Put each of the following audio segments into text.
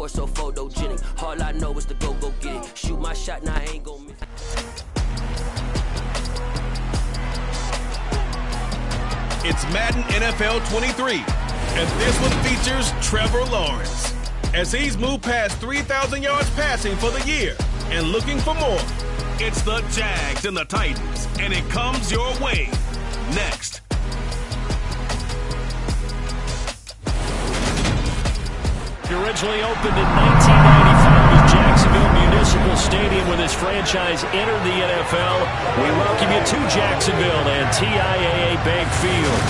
torso photogenic. All I know is to go get it. Shoot my shot, now I ain't gon' miss. It's Madden NFL 23, and this one features Trevor Lawrence, as he's moved past 3,000 yards passing for the year and looking for more. It's the Jags and the Titans, and it comes your way next. He originally opened in 1995 at Jacksonville Municipal Stadium when his franchise entered the NFL. We welcome you to Jacksonville and TIAA Bank Field.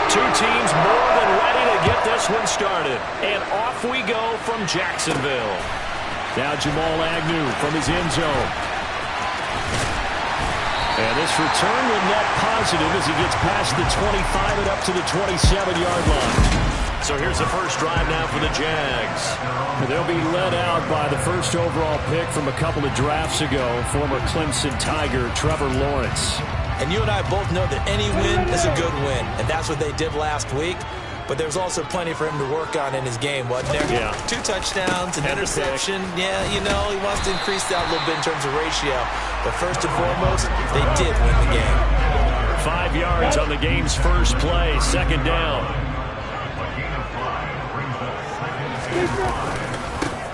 Two teams more than ready to get this one started. And off we go from Jacksonville. Now Jamal Agnew from his end zone. And this return will net positive as he gets past the 25 and up to the 27-yard line. So here's the first drive now for the Jags. They'll be led out by the first overall pick from a couple of drafts ago, former Clemson Tiger Trevor Lawrence. And you and I both know that any win is a good win, and that's what they did last week. But there's also plenty for him to work on in his game, wasn't there? Yeah. 2 touchdowns, an interception. Yeah, you know, he wants to increase that a little bit in terms of ratio. But first and foremost, they did win the game. 5 yards on the game's first play, second down.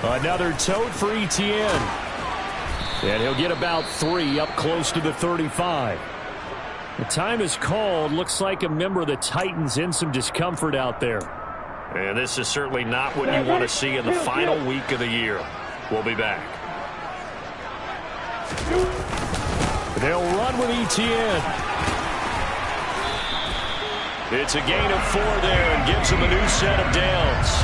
Another tote for Etienne. And he'll get about 3 up close to the 35. The time is called. Looks like a member of the Titans in some discomfort out there. And this is certainly not what you want to see in the final week of the year. We'll be back. They'll run with Etienne. It's a gain of 4 there and gives them a new set of downs.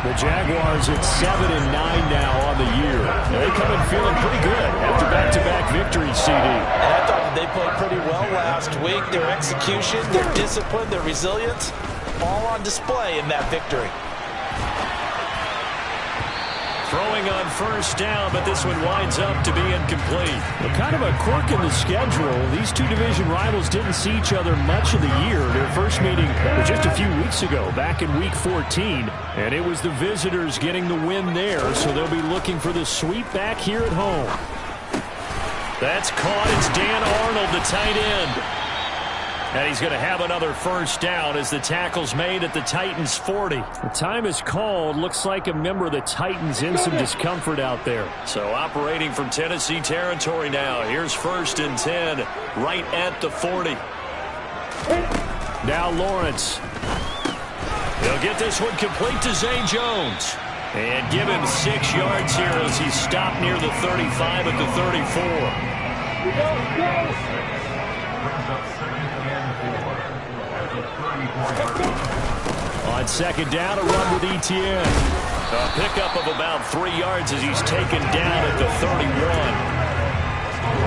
The Jaguars at 7-9 now on the year. They come in feeling pretty good after back-to-back victories, CD. And I thought that they played pretty well last week. Their execution, their discipline, their resilience, all on display in that victory. Throwing on first down, but this one winds up to be incomplete. Well, kind of a quirk in the schedule. These two division rivals didn't see each other much of the year. Their first meeting was just a few weeks ago, back in Week 14. And it was the visitors getting the win there, so they'll be looking for the sweep back here at home. That's caught. It's Dan Arnold, the tight end. And he's going to have another first down as the tackle's made at the Titans' 40. The time is called. Looks like a member of the Titans in some discomfort out there. So operating from Tennessee territory now. Here's 1st and 10 right at the 40. Now Lawrence. He'll get this one complete to Zay Jones. And give him 6 yards here as he's stopped near the 35 at the 34. On second down, a run with Etienne. A pickup of about 3 yards as he's taken down at the 31.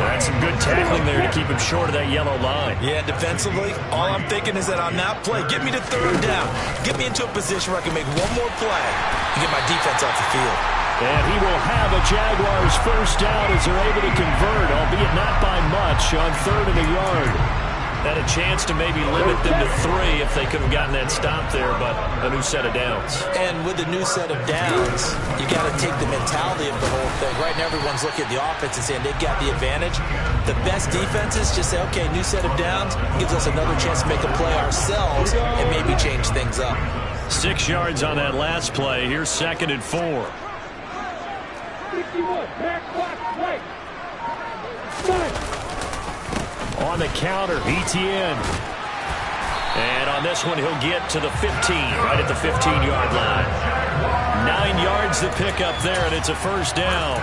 That's some good tackling there to keep him short of that yellow line. Yeah, defensively, all I'm thinking is that on that play, get me to 3rd down. Get me into a position where I can make one more play and get my defense off the field. And he will have a Jaguars first down as they're able to convert, albeit not by much, on 3rd and a yard. Had a chance to maybe limit them to 3 if they could have gotten that stop there, but a new set of downs. And with the new set of downs, you got to take the mentality of the whole thing. Right now, everyone's looking at the offense and saying they've got the advantage. The best defenses just say, okay, new set of downs gives us another chance to make a play ourselves and maybe change things up. 6 yards on that last play. Here's 2nd and 4. 61, back, right. On the counter, Etienne. And on this one, he'll get to the 15, right at the 15-yard line. 9 yards to pick up there, and it's a first down.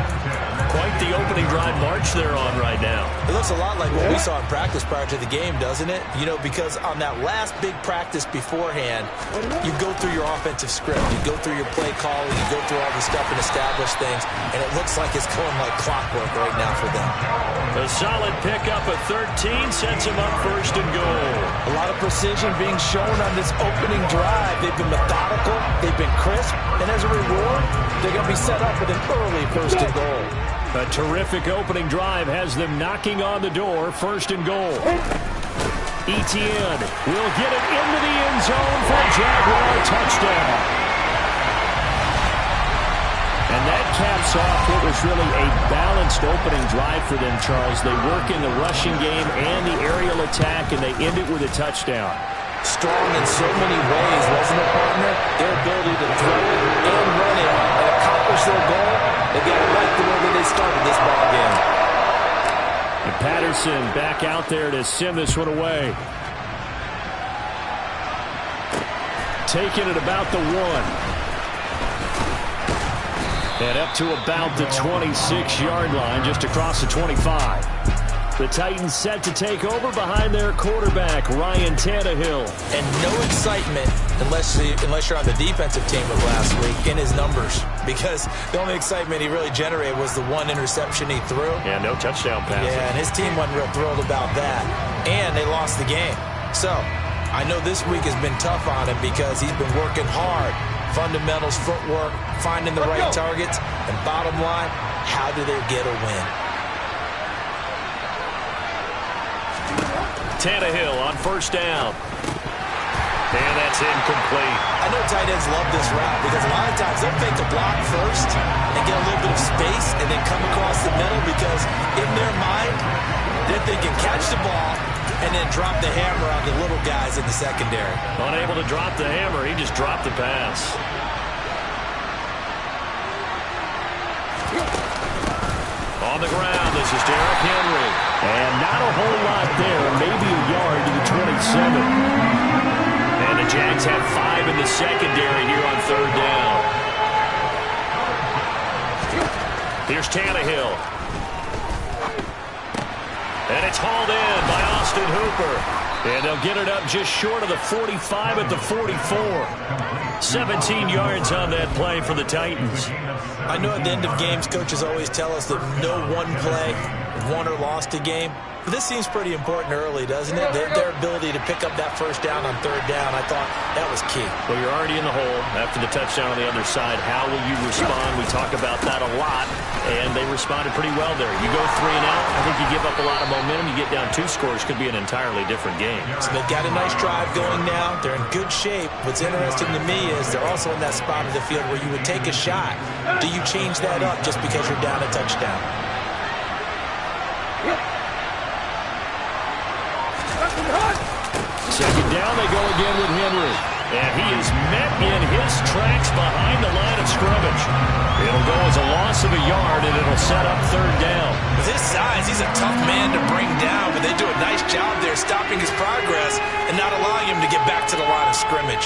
Quite the opening drive march they're on right now. It looks a lot like what we saw in practice prior to the game, doesn't it? You know, because on that last big practice beforehand, you go through your offensive script. You go through your play calling. You go through all the stuff and establish things. And it looks like it's going like clockwork right now for them. A solid pickup of 13 sets him up 1st and goal. A lot of precision being shown on this opening drive. They've been methodical. They've been crisp. And as a reward, they're going to be set up with an early 1st and goal. A terrific opening drive has them knocking on the door, 1st and goal. Etienne will get it into the end zone for a Jaguar touchdown. And that caps off what was really a balanced opening drive for them, Charles. They work in the rushing game and the aerial attack, and they end it with a touchdown. Strong in so many ways, wasn't it, partner? Their ability to throw it and run it and accomplish their goal, they got it right the way that they started this ball game. And Patterson back out there to send this one away. Taking it about the 1. And up to about the 26-yard line, just across the 25. The Titans set to take over behind their quarterback, Ryan Tannehill. And no excitement unless you're on the defensive team of last week in his numbers. Because the only excitement he really generated was the one interception he threw. Yeah, no touchdown pass. Yeah, and his team wasn't real thrilled about that. And they lost the game. So, I know this week has been tough on him because he's been working hard. Fundamentals, footwork, finding the right targets, and bottom line, how do they get a win? Tannehill on first down. And that's incomplete. I know tight ends love this route because a lot of times they'll fake a block first and get a little bit of space and then come across the middle because in their mind, they're thinking catch the ball and then drop the hammer on the little guys in the secondary. Unable to drop the hammer, he just dropped the pass. On the ground, this is Derrick Henry. And not a whole lot there, maybe a yard to the 27. And the Jags have 5 in the secondary here on third down. Here's Tannehill. And it's hauled in by Austin Hooper. And they'll get it up just short of the 45 at the 44. 17 yards on that play for the Titans. I know at the end of games, coaches always tell us that no one play won or lost a game. But this seems pretty important early, doesn't it? Their ability to pick up that first down on third down, I thought that was key. Well, you're already in the hole after the touchdown on the other side. How will you respond? We talk about that a lot, and they responded pretty well there. You go 3 and out, I think you give up a lot of momentum. You get down 2 scores, could be an entirely different game. So they've got a nice drive going now. They're in good shape. What's interesting to me is they're also in that spot of the field where you would take a shot. Do you change that up just because you're down a touchdown? Second down, they go again with Henry. And he is met in his tracks behind the line of scrimmage. It'll go as a loss of a yard, and it'll set up third down. With his size, he's a tough man to bring down, but they do a nice job there stopping his progress and not allowing him to get back to the line of scrimmage.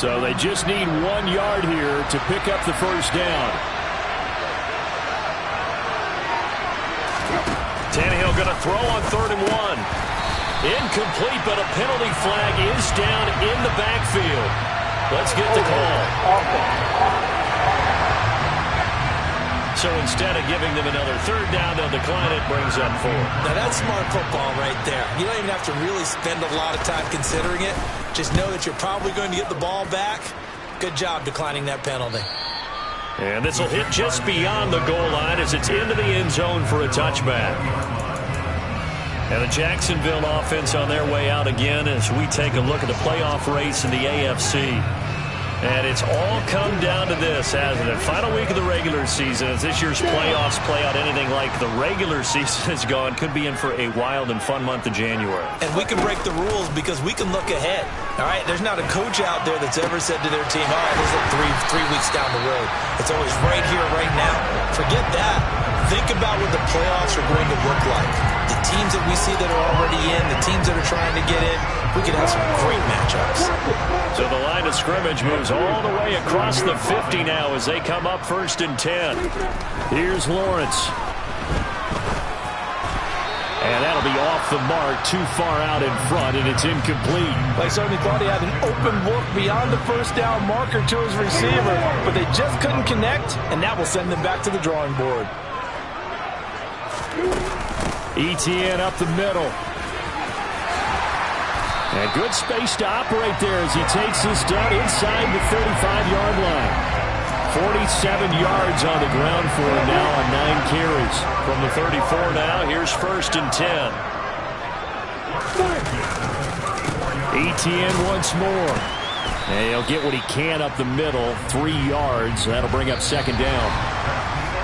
So they just need 1 yard here to pick up the first down. Tannehill going to throw on 3rd and 1. Incomplete, but a penalty flag is down in the backfield. Let's get the call. So instead of giving them another third down, they'll decline it, brings up 4. Now that's smart football right there. You don't even have to really spend a lot of time considering it. Just know that you're probably going to get the ball back. Good job declining that penalty. And this will hit just beyond the goal line as it's into the end zone for a touchback. And the Jacksonville offense on their way out again as we take a look at the playoff race in the AFC. And it's all come down to this, hasn't it? Final week of the regular season. As this year's playoffs play out anything like the regular season has gone, could be in for a wild and fun month of January. And we can break the rules because we can look ahead. All right, there's not a coach out there that's ever said to their team, all right, let's look three weeks down the road. It's always right here, right now. Forget that. Think about what the playoffs are going to look like. The teams that we see that are already in, the teams that are trying to get in, we could have some great matchups. So the line of scrimmage moves all the way across the 50 now as they come up 1st and 10. Here's Lawrence. And that'll be off the mark, too far out in front, and it's incomplete. They certainly thought he had an open look beyond the first down marker to his receiver, but they just couldn't connect, and that will send them back to the drawing board. Etienne up the middle. And good space to operate there as he takes this down inside the 35-yard line. 47 yards on the ground for him now on 9 carries. From the 34 now, here's 1st and 10. Etienne once more. And he'll get what he can up the middle. 3 yards. That'll bring up 2nd down.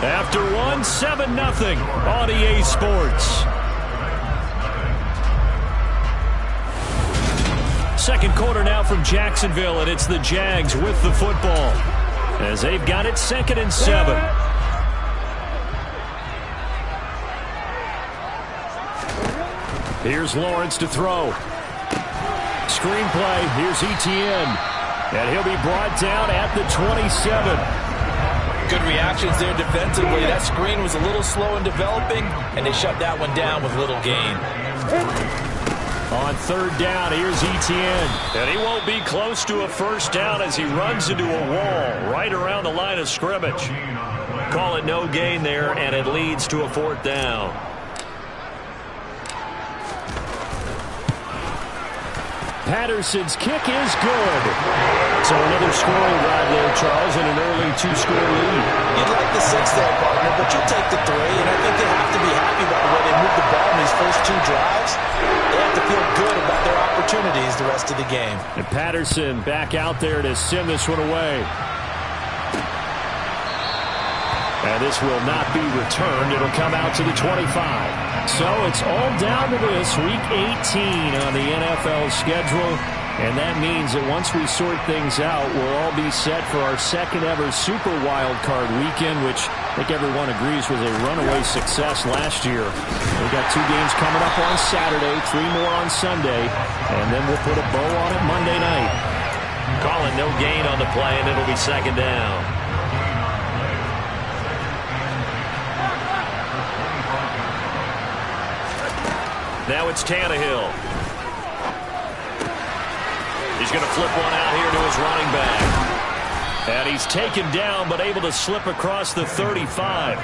After 1, 7-0 on EA Sports. Second quarter now from Jacksonville, and it's the Jags with the football as they've got it 2nd and 7. Here's Lawrence to throw. Screenplay. Here's Etienne. And he'll be brought down at the 27. Good reactions there defensively. That screen was a little slow in developing, and they shut that one down with little gain. On 3rd down, here's Etienne. And he won't be close to a 1st down as he runs into a wall right around the line of scrimmage. Call it no gain there, and it leads to a 4th down. Patterson's kick is good. So another scoring drive there, Charles, and an early 2-score lead. You'd like the 6 there, partner, but you'll take the 3, and I think they have to be happy about the way they moved the ball in these first 2 drives. They have to feel good about their opportunities the rest of the game. And Patterson back out there to send this one away. And this will not be returned. It'll come out to the 25. So it's all down to this, Week 18 on the NFL schedule. And that means that once we sort things out, we'll all be set for our 2nd ever Super Wild Card weekend, which I think everyone agrees was a runaway success last year. We've got 2 games coming up on Saturday, 3 more on Sunday, and then we'll put a bow on it Monday night. Call it no gain on the play, and it'll be 2nd down. Now it's Tannehill. He's going to flip one out here to his running back. And he's taken down but able to slip across the 35.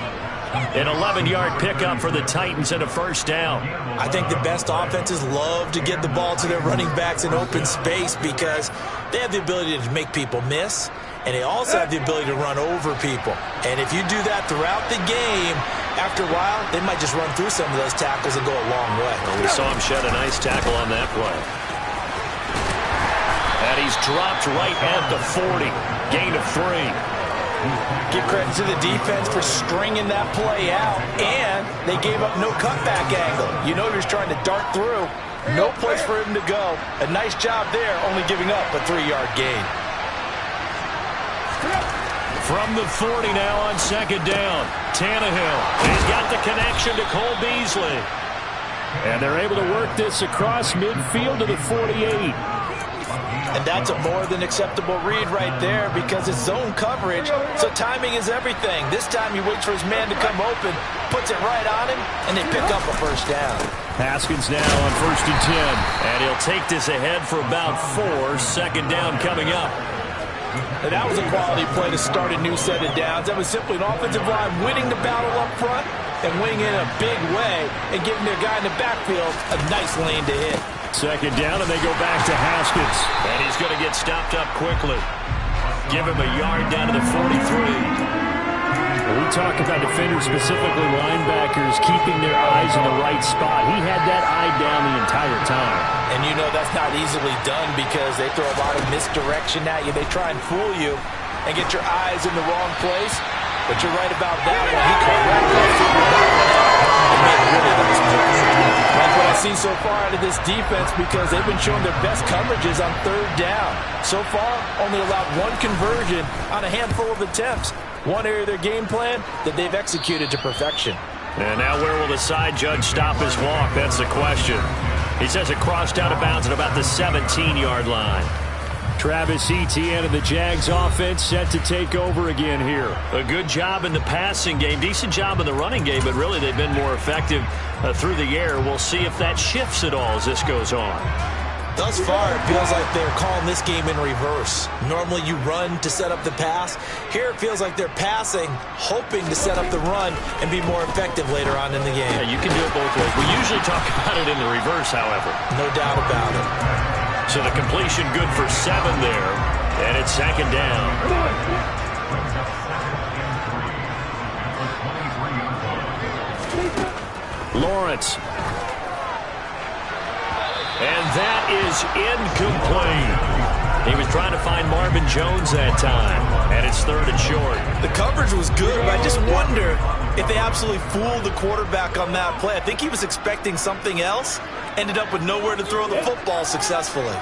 An 11-yard pickup for the Titans and a 1st down. I think the best offenses love to get the ball to their running backs in open space because they have the ability to make people miss, and they also have the ability to run over people. And if you do that throughout the game, after a while, they might just run through some of those tackles and go a long way. Well, we saw him shed a nice tackle on that play. And he's dropped right at the 40. Gain of 3. Give credit to the defense for stringing that play out, and they gave up no cutback angle. You know he was trying to dart through. No place for him to go. A nice job there, only giving up a 3-yard gain. From the 40 now on 2nd down. Tannehill. He's got the connection to Cole Beasley. And they're able to work this across midfield to the 48. And that's a more than acceptable read right there because it's zone coverage, so timing is everything. This time he waits for his man to come open, puts it right on him, and they pick up a 1st down. Haskins now on 1st and 10. And he'll take this ahead for about 4. 2nd down coming up. And that was a quality play to start a new set of downs. That was simply an offensive line winning the battle up front and winning it in a big way and giving their guy in the backfield a nice lane to hit. 2nd down, and they go back to Haskins. And he's going to get stopped up quickly. Give him a yard down to the 43. We talk about defenders, specifically linebackers, keeping their eyes in the right spot. He had that eye down the entire time. And you know that's not easily done because they throw a lot of misdirection at you. They try and fool you and get your eyes in the wrong place. But you're right about that one. He correctly figured that one out and made a really nice play. Like what I've seen so far out of this defense because they've been showing their best coverages on 3rd down. So far, only allowed 1 conversion on a handful of attempts. One area of their game plan that they've executed to perfection. And now where will the side judge stop his walk? That's the question. He says it crossed out of bounds at about the 17-yard line. Travis Etienne and the Jags offense set to take over again here. A good job in the passing game, decent job in the running game, but really they've been more effective through the air. We'll see if that shifts at all as this goes on. Thus far, it feels like they're calling this game in reverse. Normally you run to set up the pass. Here it feels like they're passing, hoping to set up the run and be more effective later on in the game. Yeah, you can do it both ways. We usually talk about it in the reverse, however. No doubt about it. So the completion good for 7 there, and it's 2nd down. Lawrence. And that is incomplete. He was trying to find Marvin Jones that time, and it's 3rd and short. The coverage was good, but I just wonder if they absolutely fooled the quarterback on that play. I think he was expecting something else, ended up with nowhere to throw the football successfully.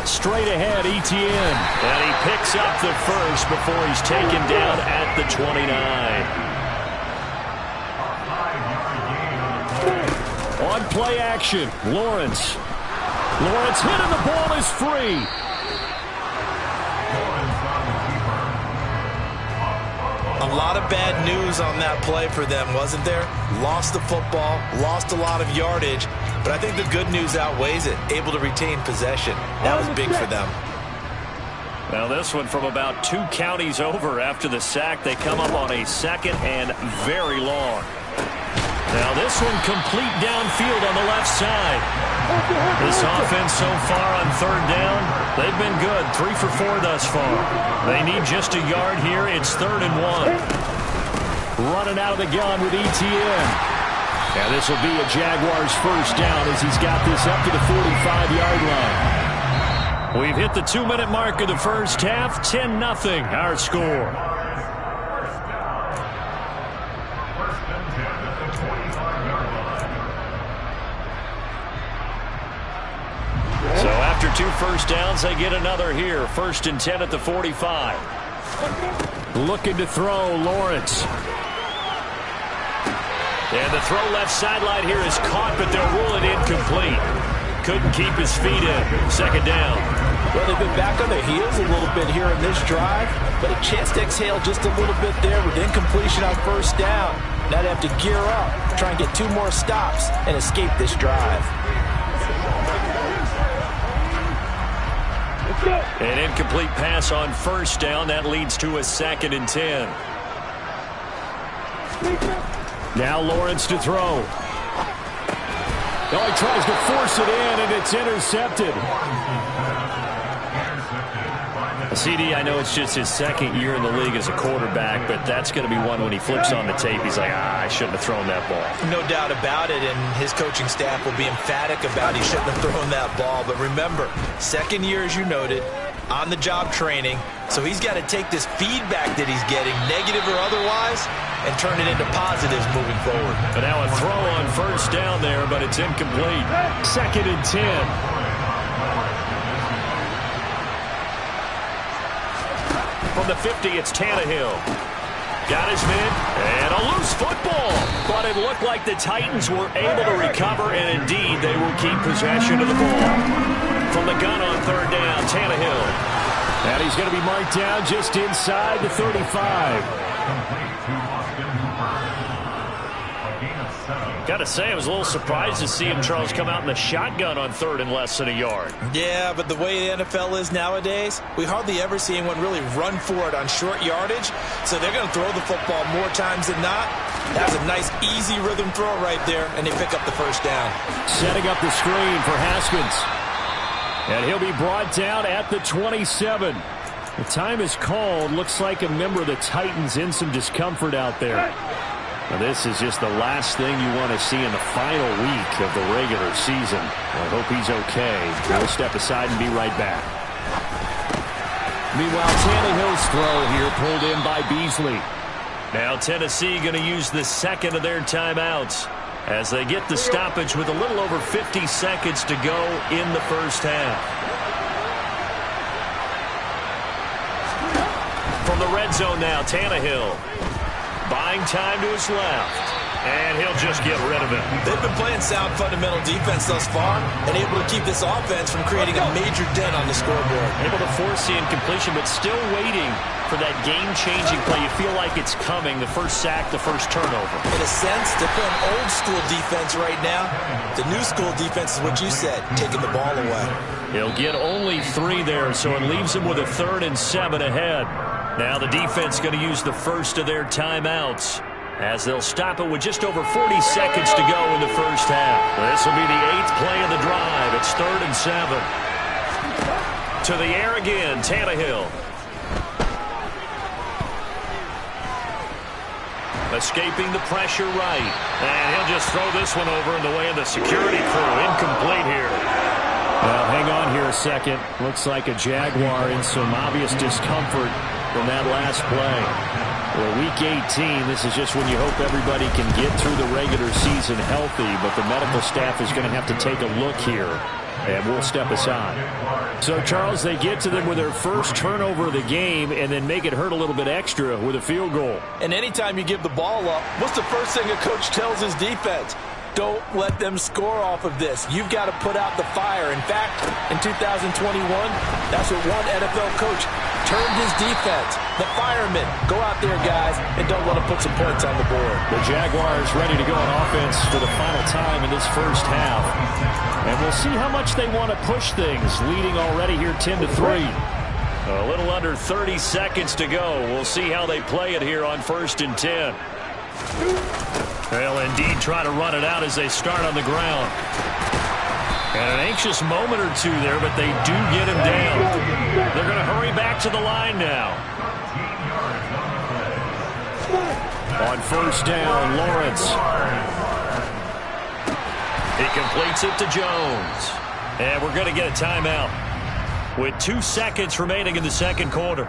Straight ahead, Etienne. And he picks up the first before he's taken down at the 29. On play action, Lawrence. Lawrence hit and the ball is free. A lot of bad news on that play for them, wasn't there? Lost the football, lost a lot of yardage, but I think the good news outweighs it. Able to retain possession. That was big for them. Now this one from about 2 counties over after the sack. They come up on a 2nd and very long. Now this one complete downfield on the left side. This offense so far on 3rd down, they've been good. 3 for 4 thus far. They need just a yard here. It's 3rd and 1. Running out of the gun with Etienne. And this will be a Jaguars first down as he's got this up to the 45-yard line. We've hit the 2-minute mark of the first half. 10-0 our score. So after 2 first downs, they get another here. 1st and 10 at the 45. Looking to throw, Lawrence. And the throw left sideline here is caught, but they'll rule it incomplete. Couldn't keep his feet in. 2nd down. Well, they've been back on their heels a little bit here in this drive, but a chance to exhale just a little bit there with incompletion on 1st down. Now they have to gear up, try and get 2 more stops, and escape this drive. An incomplete pass on 1st down. That leads to a 2nd and 10. Now Lawrence to throw. Oh, he tries to force it in, and it's intercepted. CD, I know it's just his 2nd year in the league as a quarterback, but that's going to be one when he flips on the tape. He's like, I shouldn't have thrown that ball. No doubt about it, and his coaching staff will be emphatic about he shouldn't have thrown that ball. But remember, 2nd year, as you noted, on-the-job training, so he's got to take this feedback that he's getting, negative or otherwise, and turn it into positives moving forward. And now a throw on 1st down there, but it's incomplete. 2nd and 10. From the 50, it's Tannehill. Got his man, and a loose football. But it looked like the Titans were able to recover, and indeed, they will keep possession of the ball. From the gun on 3rd down, Tannehill. And he's going to be marked down just inside the 35. Got to say, I was a little surprised to see him, Charles, come out in the shotgun on 3rd and less than a yard. Yeah, but the way the NFL is nowadays, we hardly ever see anyone really run for it on short yardage. So they're going to throw the football more times than not. That's a nice, easy rhythm throw right there, and they pick up the 1st down. Setting up the screen for Haskins. And he'll be brought down at the 27. The time is called. Looks like a member of the Titans in some discomfort out there. Now, this is just the last thing you want to see in the final week of the regular season. I hope he's okay. We'll step aside and be right back. Meanwhile, Tannehill's throw here pulled in by Beasley. Now Tennessee going to use the 2nd of their timeouts as they get the stoppage with a little over 50 seconds to go in the 1st half. From the red zone now, Tannehill. Buying time to his left. And he'll just get rid of it. They've been playing sound fundamental defense thus far and able to keep this offense from creating a major dent on the scoreboard. Able to force the incompletion, but still waiting for that game-changing play. You feel like it's coming, the first sack, the first turnover. In a sense, they're playing old-school defense right now. The new-school defense is what you said, taking the ball away. He'll get only 3 there, so it leaves him with a 3rd and 7 ahead. Now the defense going to use the first of their timeouts as they'll stop it with just over 40 seconds to go in the first half. This will be the 8th play of the drive. It's 3rd and 7. To the air again, Tannehill. Escaping the pressure right. And he'll just throw this one over in the way of the security crew. Incomplete here. Well, hang on here a second. Looks like a Jaguar in some obvious discomfort from that last play. Well, week 18, this is just when you hope everybody can get through the regular season healthy, but the medical staff is going to have to take a look here, and we'll step aside. So, Charles, they get to them with their first turnover of the game and then make it hurt a little bit extra with a field goal. And anytime you give the ball up, what's the first thing a coach tells his defense? Don't let them score off of this. You've got to put out the fire. In fact, in 2021, that's what one NFL coach turned his defense. The firemen. Go out there, guys, and don't let them put some points on the board. The Jaguars ready to go on offense for the final time in this first half. And we'll see how much they want to push things, leading already here 10-3. A little under 30 seconds to go. We'll see how they play it here on 1st and 10. They'll indeed try to run it out as they start on the ground. And an anxious moment or two there, but they do get him down. They're going to hurry back to the line now. On 1st down, Lawrence. He completes it to Jones. And we're going to get a timeout with 2 seconds remaining in the second quarter.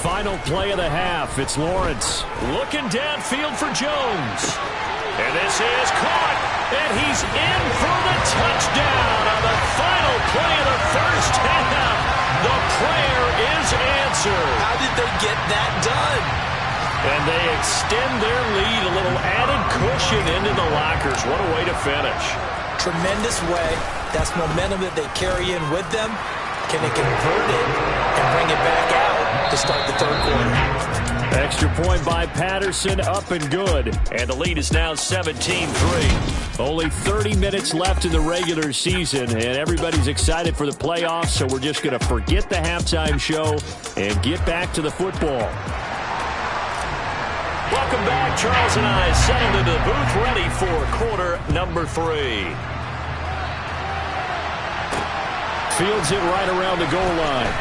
Final play of the half. It's Lawrence. Looking downfield for Jones. And this is caught. And he's in for the touchdown on the final play of the first half. The prayer is answered. How did they get that done? And they extend their lead, a little added cushion into the lockers. What a way to finish. Tremendous way. That's momentum that they carry in with them. Can they convert it and bring it back out to start the third quarter? Extra point by Patterson, up and good. And the lead is now 17-3. Only 30 minutes left in the regular season, and everybody's excited for the playoffs, so we're just going to forget the halftime show and get back to the football. Welcome back. Charles and I settled into the booth, ready for quarter number 3. Fields it right around the goal line.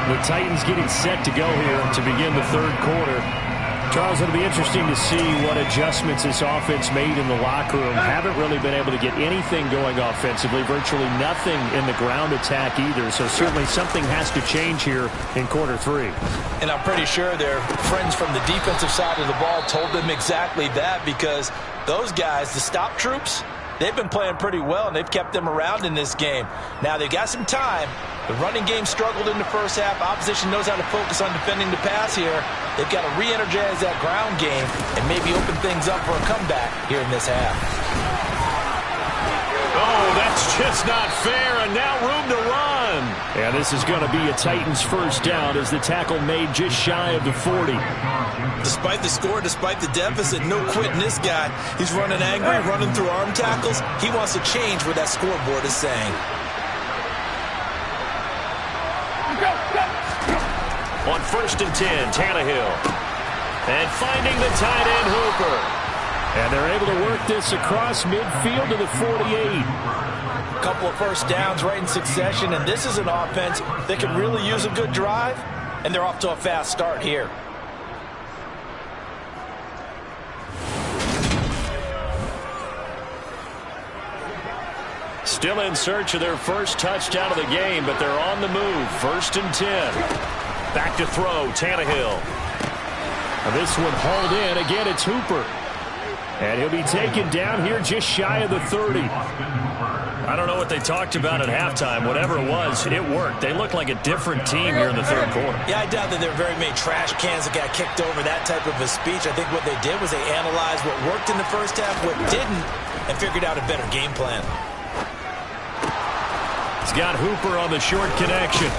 The Titans getting set to go here to begin the third quarter. Charles, it'll be interesting to see what adjustments this offense made in the locker room. Haven't really been able to get anything going offensively, virtually nothing in the ground attack either. So certainly something has to change here in quarter 3. And I'm pretty sure their friends from the defensive side of the ball told them exactly that, because those guys, the stop troops, they've been playing pretty well, and they've kept them around in this game. Now, they've got some time. The running game struggled in the first half. Opposition knows how to focus on defending the pass here. They've got to re-energize that ground game and maybe open things up for a comeback here in this half. Oh, that's just not fair, and now room to run. And this is going to be a Titans first down as the tackle made just shy of the 40. Despite the score, despite the deficit, no quitting this guy. He's running angry, running through arm tackles. He wants to change what that scoreboard is saying. On 1st and 10, Tannehill. And finding the tight end, Hooper. And they're able to work this across midfield to the 48. A couple of first downs right in succession, and this is an offense that could really use a good drive, and they're off to a fast start here. Still in search of their first touchdown of the game, but they're on the move. 1st and 10. Back to throw, Tannehill. And this one hauled in. Again, it's Hooper. And he'll be taken down here just shy of the 30. I don't know what they talked about at halftime. Whatever it was, it worked. They looked like a different team here in the third quarter. Yeah, I doubt that there were very many trash cans that got kicked over, that type of a speech. I think what they did was they analyzed what worked in the first half, what didn't, and figured out a better game plan. He's got Hooper on the short connection.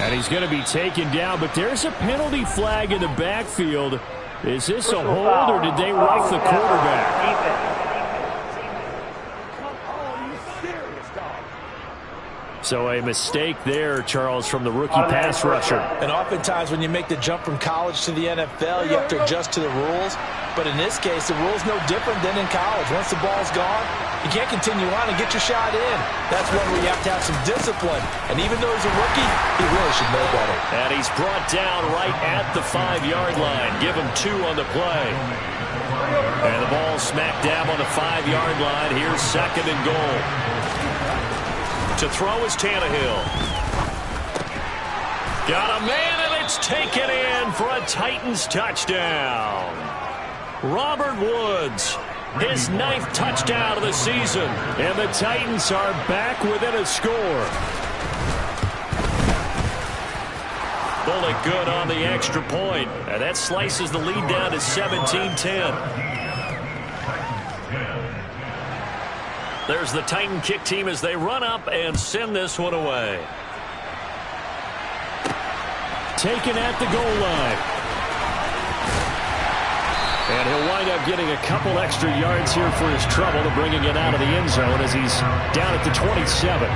And he's going to be taken down, but there's a penalty flag in the backfield. Is this a hold, or did they rough the quarterback? So a mistake there, Charles, from the rookie pass rusher. And oftentimes when you make the jump from college to the NFL, you have to adjust to the rules. But in this case, the rule's no different than in college. Once the ball's gone, you can't continue on and get your shot in. That's one where you have to have some discipline. And even though he's a rookie, he really should know better. And he's brought down right at the 5-yard line. Give him 2 on the play. And the ball smack dab on the 5-yard line. Here's 2nd and goal. To throw is Tannehill. Got a man, and it's taken in for a Titans touchdown. Robert Woods, his 9th touchdown of the season. And the Titans are back within a score. Bullock good on the extra point. And that slices the lead down to 17-10. There's the Titan kick team as they run up and send this one away. Taken at the goal line. And he'll wind up getting a couple extra yards here for his trouble to bringing it out of the end zone as he's down at the 27.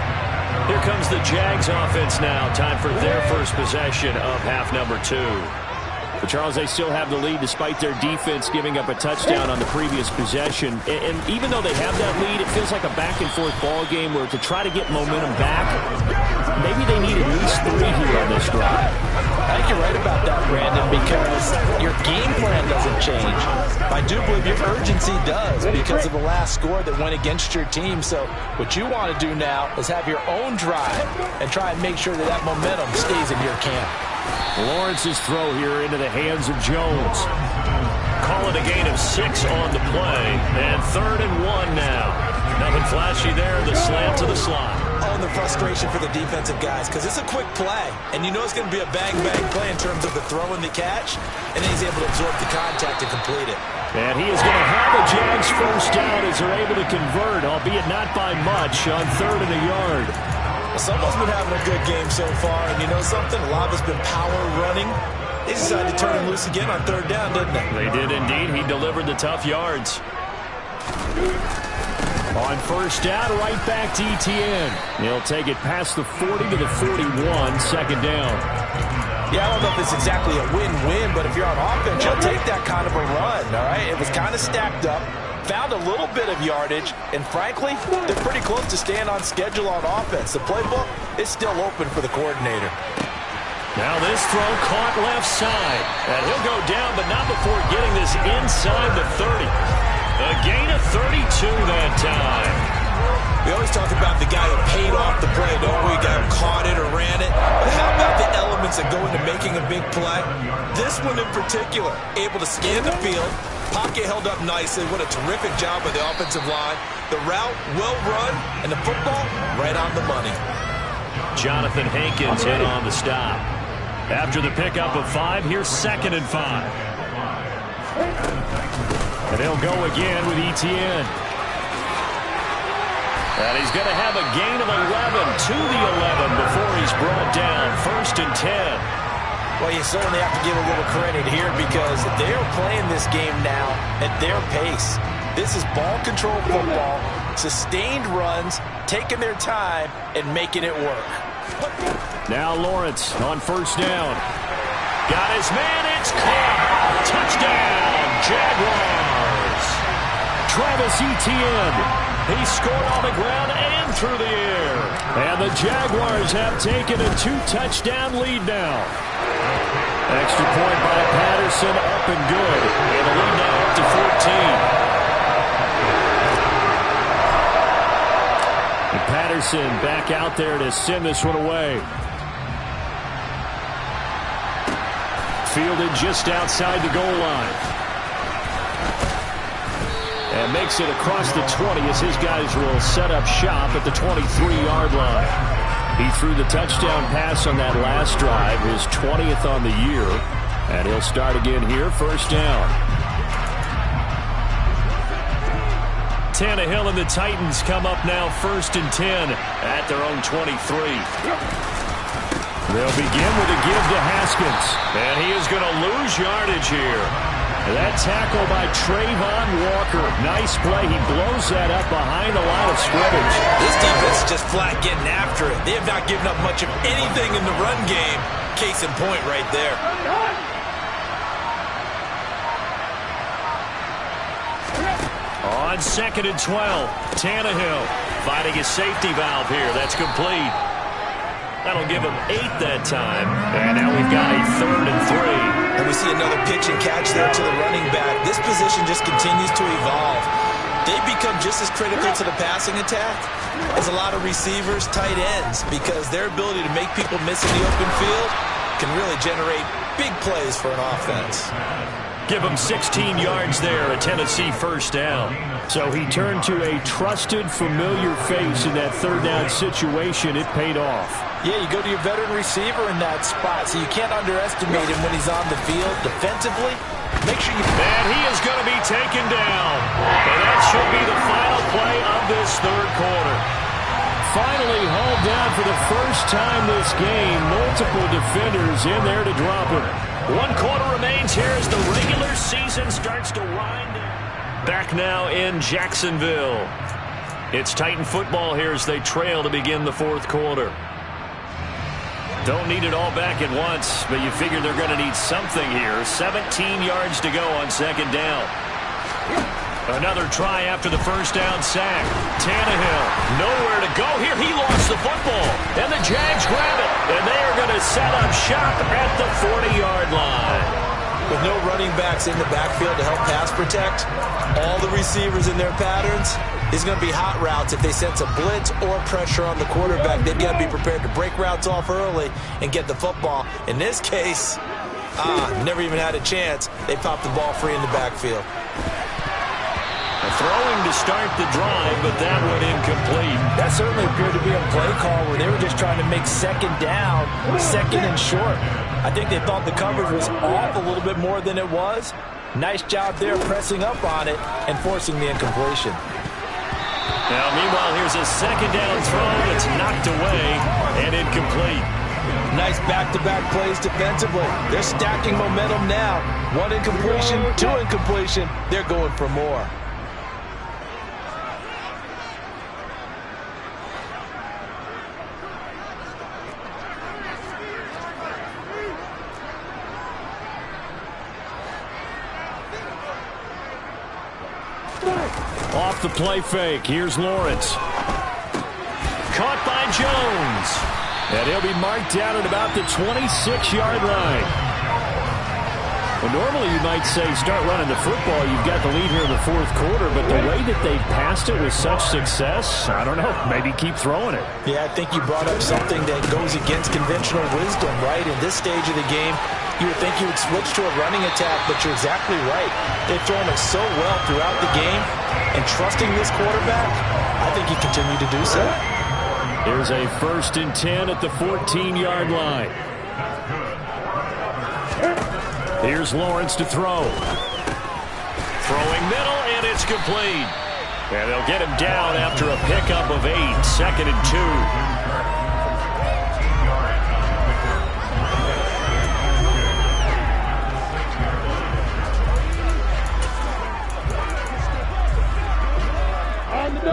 Here comes the Jags offense now. Time for their first possession of half number 2. But, Charles, they still have the lead despite their defense giving up a touchdown on the previous possession. And even though they have that lead, it feels like a back-and-forth ball game where to try to get momentum back, maybe they need at least 3 here on this drive. I think you're right about that, Brandon, because your game plan doesn't change. I do believe your urgency does because of the last score that went against your team. So what you want to do now is have your own drive and try and make sure that that momentum stays in your camp. Lawrence's throw here into the hands of Jones. Call it a gain of 6 on the play. And 3rd and 1 now. Nothing flashy there. The slant to the slot. Oh, and the frustration for the defensive guys because it's a quick play. And you know it's going to be a bang-bang play in terms of the throw and the catch. And then he's able to absorb the contact and complete it. And he is going to have a Jags first down as they're able to convert, albeit not by much, on 3rd and a yard. Someone's been having a good game so far, and you know something? A lot of it's been power running. They decided to turn him loose again on 3rd down, didn't they? They did indeed. He delivered the tough yards. On 1st down, right back to Etienne. He'll take it past the 40 to the 41, 2nd down. Yeah, I don't know if it's exactly a win-win, but if you're on offense, you'll take that kind of a run, all right? It was kind of stacked up. Found a little bit of yardage, and frankly, they're pretty close to staying on schedule on offense. The playbook is still open for the coordinator. Now this throw caught left side. And he'll go down, but not before getting this inside the 30. A gain of 32 that time. We always talk about the guy who paid off the play, don't we? Guy who caught it or ran it. But how about the elements that go into making a big play? This one in particular, able to scan the field. Pocket held up nicely. What a terrific job by the offensive line. The route, well run, and the football, right on the money. Jonathan Hankins in on the stop. After the pickup of 5, here's 2nd and 5. And they'll go again with Etienne. And he's going to have a gain of 11 to the 11 before he's brought down. 1st and 10. Well, you certainly have to give a little credit here because they're playing this game now at their pace. This is ball control football, sustained runs, taking their time, and making it work. Now Lawrence on 1st down. Got his man, it's caught. Touchdown, Jaguars. Travis Etienne. He scored on the ground and through the air. And the Jaguars have taken a 2-touchdown lead now. Extra point by Patterson, up and good. And the lead now up to 14. And Patterson back out there to send this one away. fielded just outside the goal line. And makes it across the 20 as his guys will set up shop at the 23-yard line. He threw the touchdown pass on that last drive, his 20th on the year. And he'll start again here, first down. Tannehill and the Titans come up now 1st and 10 at their own 23. They'll begin with a give to Haskins. And he is going to lose yardage here. That tackle by Trayvon Walker. Nice play. He blows that up behind the line of scrimmage. This defense is just flat getting after it. They have not given up much of anything in the run game. Case in point right there. On 2nd and 12, Tannehill finding his safety valve here. That's complete. That'll give him 8 that time. And now we've got a 3rd and 3. And we see another pitch and catch there to the running back. This position just continues to evolve. They've become just as critical to the passing attack as a lot of receivers, tight ends, because their ability to make people miss in the open field can really generate big plays for an offense. Give him 16 yards there, a Tennessee first down. So he turned to a trusted, familiar face in that 3rd down situation. It paid off. Yeah, you go to your veteran receiver in that spot, so you can't underestimate him when he's on the field defensively. Make sure you... And he is going to be taken down. And that should be the final play of this 3rd quarter. Finally hauled down for the first time this game. Multiple defenders in there to drop him. 1 quarter remains here as the regular season starts to wind down. Back now in Jacksonville. It's Titan football here as they trail to begin the 4th quarter. Don't need it all back at once, but you figure they're going to need something here. 17 yards to go on 2nd down. Another try after the first down sack. Tannehill, nowhere to go here. He lost the football, and the Jags grab it, and they are going to set up shop at the 40-yard line. With no running backs in the backfield to help pass protect, all the receivers in their patterns, is going to be hot routes if they sense a blitz or pressure on the quarterback. They've got to be prepared to break routes off early and get the football. In this case, never even had a chance. They popped the ball free in the backfield. Throwing to start the drive, but that one incomplete. That certainly appeared to be a play call where they were just trying to make 2nd down, 2nd and short. I think they thought the coverage was off a little bit more than it was. Nice job there pressing up on it and forcing the incompletion. Now, meanwhile, here's a 2nd down throw that's knocked away and incomplete. Nice back-to-back plays defensively. They're stacking momentum now. 1 incompletion, 2 incompletion. They're going for more. Off the play fake. Here's Lawrence. Caught by Jones. And he'll be marked down at about the 26-yard line. Well, normally you might say start running the football. You've got the lead here in the 4th quarter, but the way that they've passed it with such success, I don't know, maybe keep throwing it. Yeah, I think you brought up something that goes against conventional wisdom, right? In this stage of the game, you would think you would switch to a running attack, but you're exactly right. They've thrown it so well throughout the game, and trusting this quarterback, I think you continue to do so. Here's a 1st and 10 at the 14-yard line. Here's Lawrence to throw. Throwing middle, and it's complete. And they'll get him down after a pickup of 8, 2nd and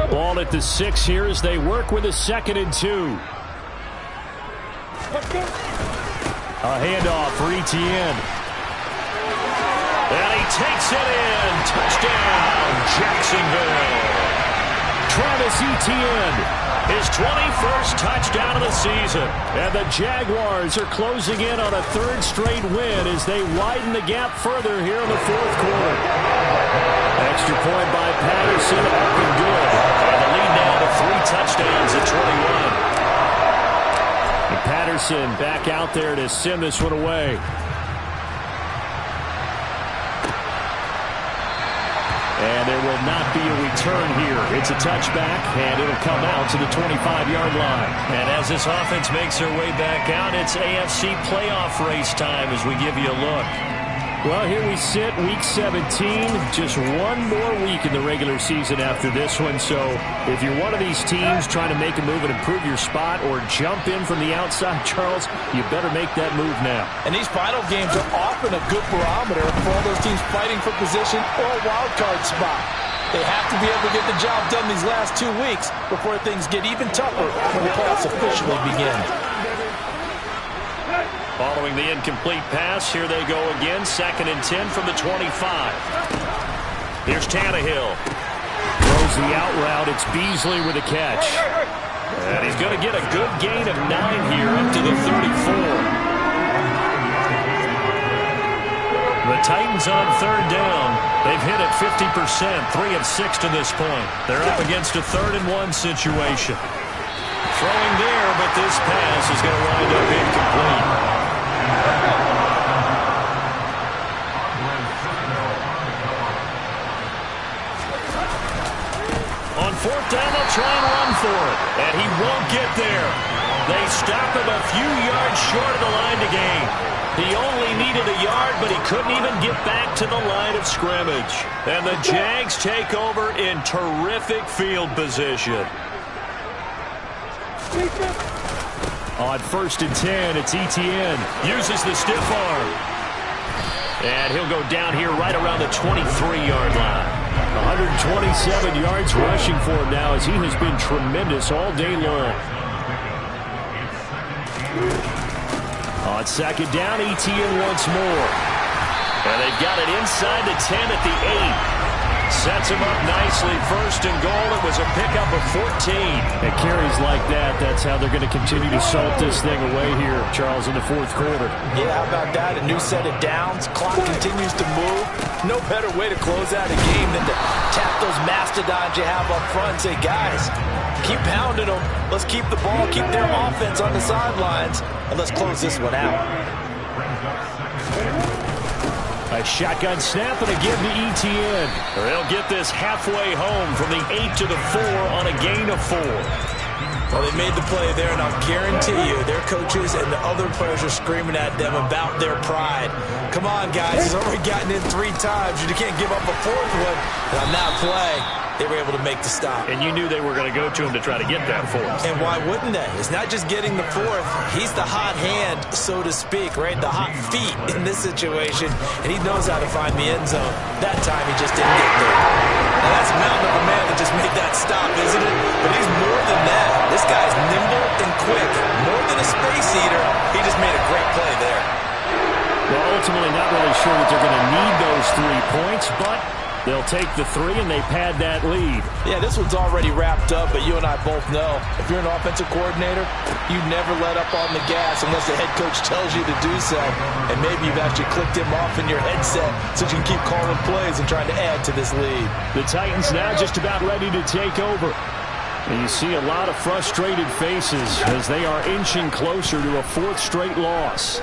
2. Ball at the 6 here as they work with a 2nd and 2. A handoff for Etienne. And he takes it in. Touchdown, Jacksonville. Travis Etienne, his 21st touchdown of the season. And the Jaguars are closing in on a 3rd straight win as they widen the gap further here in the 4th quarter. Extra point by Patterson, up and good. And the lead now to 3 touchdowns at 21. And Patterson back out there to send this one away. And there will not be a return here. It's a touchback, and it'll come out to the 25-yard line. And as this offense makes their way back out, it's AFC playoff race time as we give you a look. Well, here we sit, Week 17. Just one more week in the regular season after this one. So if you're one of these teams trying to make a move and improve your spot or jump in from the outside, Charles, you better make that move now. And these final games are often a good barometer for all those teams fighting for position or a wild card spot. They have to be able to get the job done these last 2 weeks before things get even tougher when the playoffs officially begin. Following the incomplete pass, here they go again. 2nd and 10 from the 25. Here's Tannehill. Throws the out route. It's Beasley with a catch. And he's going to get a good gain of 9 here up to the 34. The Titans on 3rd down. They've hit it 50%, 3 of 6 to this point. They're up against a 3rd and 1 situation. Throwing there, but this pass is going to wind up incomplete. On 4th down, they'll try and run for it. And he won't get there. They stop him a few yards short of the line to gain. He only needed a yard, but he couldn't even get back to the line of scrimmage. And the Jags take over in terrific field position. On 1st and 10, it's Etienne. Uses the stiff arm. And he'll go down here right around the 23-yard line. 127 yards rushing for him now as he has been tremendous all day long. On 2nd down, Etienne once more. And they've got it inside the 10 at the 8. Sets him up nicely. 1st and goal. It was a pickup of 14. At carries like that, that's how they're going to continue to salt this thing away here, Charles, in the 4th quarter. Yeah, how about that? A new set of downs. Clock continues to move. No better way to close out a game than to tap those mastodons you have up front and say, guys, keep pounding them. Let's keep the ball, keep their offense on the sidelines, and let's close this one out. A shotgun snap and a give to Etienne. They'll get this halfway home from the 8 to the 4 on a gain of 4. Well, they made the play there, and I'll guarantee you their coaches and the other players are screaming at them about their pride. Come on, guys. He's already gotten in 3 times. You can't give up a 4th one. And on that play, they were able to make the stop. And you knew they were going to go to him to try to get that 4th. And why wouldn't they? It's not just getting the 4th. He's the hot hand, so to speak, right? The hot feet in this situation. And he knows how to find the end zone. That time, he just didn't get there. Now, that's a mountain of a man that just made that stop, isn't it? But he's more than that. This guy's nimble and quick. More than a space eater. He just made a great play there. Well, ultimately not really sure that they're going to need those 3 points, but they'll take the 3 and they pad that lead. Yeah, this one's already wrapped up, but you and I both know if you're an offensive coordinator, you never let up on the gas unless the head coach tells you to do so. And maybe you've actually clicked him off in your headset so you can keep calling plays and trying to add to this lead. The Titans now just about ready to take over. And you see a lot of frustrated faces as they are inching closer to a 4th straight loss.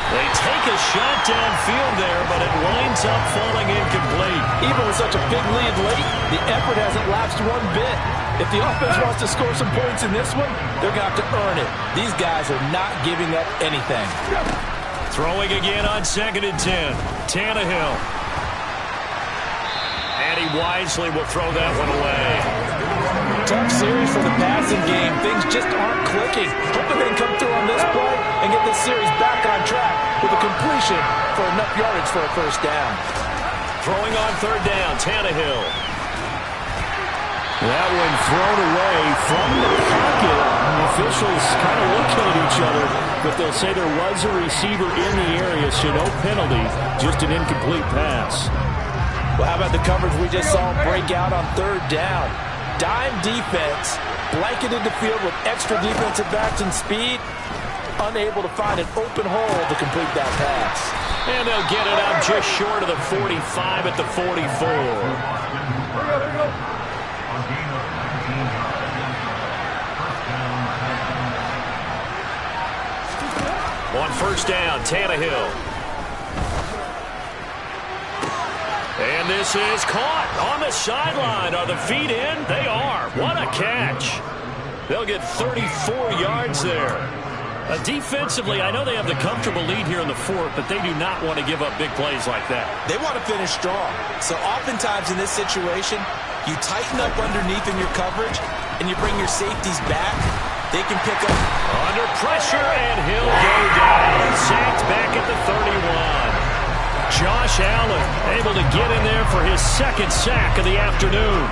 They take a shot downfield there, but it winds up falling incomplete. Even with such a big lead late, the effort hasn't lapsed one bit. If the offense wants to score some points in this one, they're going to have to earn it. These guys are not giving up anything. Throwing again on 2nd and 10. Tannehill. And he wisely will throw that one away. Tough series for the passing game. Things just aren't clicking. Hoping they can come through on this play and get this series back on track with a completion for enough yardage for a 1st down. Throwing on 3rd down, Tannehill. That one thrown away from the pocket. The officials kind of looking at each other, but they'll say there was a receiver in the area, so no penalty, just an incomplete pass. Well, how about the coverage we just saw break out on 3rd down? Dime defense, blanketed the field with extra defensive backs and speed, unable to find an open hole to complete that pass. And they'll get it up just short of the 45 at the 44. On 1st down, Tannehill. And this is caught on the sideline. Are the feet in? They are. What a catch. They'll get 34 yards there. Defensively, I know they have the comfortable lead here in the fourth, but they do not want to give up big plays like that. They want to finish strong. So oftentimes in this situation, you tighten up underneath in your coverage, and you bring your safeties back. They can pick up. Under pressure, and he'll go down. Sacked back at the 31. Josh Allen able to get in there for his second sack of the afternoon.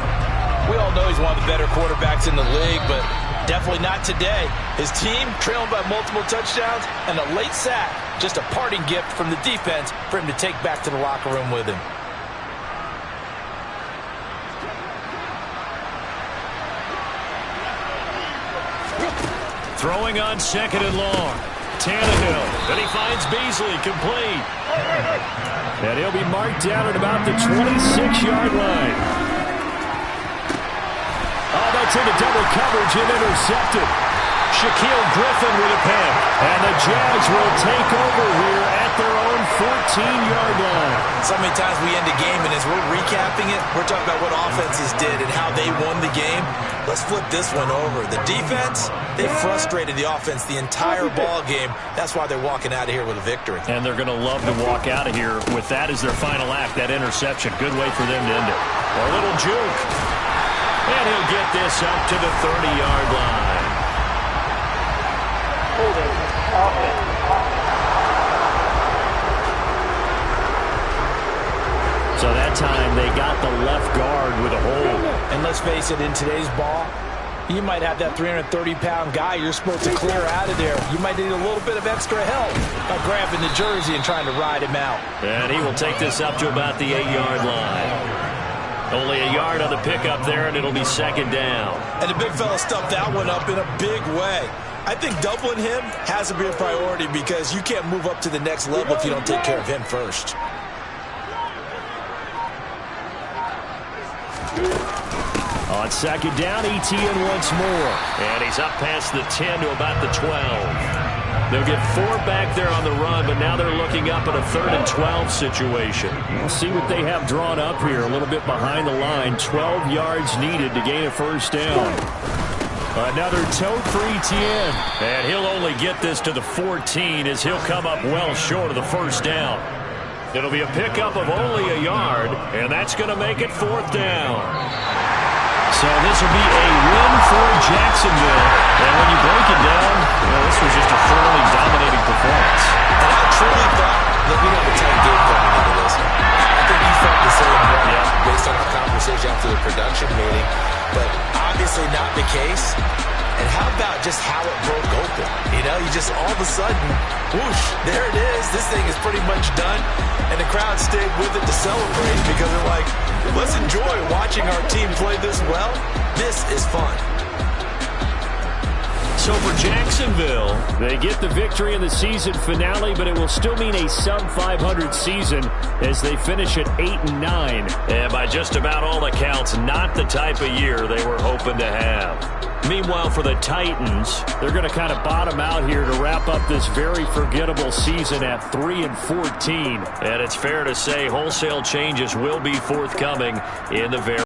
We all know he's one of the better quarterbacks in the league, but definitely not today. His team trailing by multiple touchdowns and a late sack. Just a parting gift from the defense for him to take back to the locker room with him. Throwing on second and long. Tannehill. Then he finds Beasley complete. And he'll be marked down at about the 26-yard line. Oh, that's into double coverage and intercepted. Shaquille Griffin with a pick. And the Jags will take over here at their own 14-yard line. So many times we end a game, and as we're recapping it, we're talking about what offenses did and how they won the game. Let's flip this one over. The defense, they frustrated the offense the entire ball game. That's why they're walking out of here with a victory. And they're going to love to walk out of here with that as their final act, that interception. Good way for them to end it. A little juke. And he'll get this up to the 30-yard line. So that time they got the left guard with a hold. And let's face it, in today's ball, you might have that 330-pound guy you're supposed to clear out of there. You might need a little bit of extra help by grabbing the jersey and trying to ride him out. And he will take this up to about the 8-yard line. Only a yard on the pickup there, and it'll be second down. And the big fella stuffed that one up in a big way. I think doubling him has to be a priority because you can't move up to the next level if you don't take care of him first. On second down, Etienne once more. And he's up past the 10 to about the 12. They'll get 4 back there on the run, but now they're looking up at a 3rd and 12 situation. We'll see what they have drawn up here. A little bit behind the line. 12 yards needed to gain a first down. Another tote for Etienne. And he'll only get this to the 14 as he'll come up well short of the first down. It'll be a pickup of only a yard, and that's going to make it 4th down. So this will be a win for Jacksonville. And when you break it down, this was just a thoroughly dominating performance. And I truly thought that we have a tight game coming into this. I think you felt the same way based on our conversation after the production meeting. But obviously not the case. And how about just how it broke open? You know, you just all of a sudden, whoosh, there it is. This thing is pretty much done. And the crowd stayed with it to celebrate because they're like, let's enjoy watching our team play this well. This is fun. So for Jacksonville, they get the victory in the season finale, but it will still mean a sub-500 season as they finish at 8-9. And by just about all accounts, not the type of year they were hoping to have. Meanwhile, for the Titans, they're going to kind of bottom out here to wrap up this very forgettable season at 3-14. And it's fair to say wholesale changes will be forthcoming in the very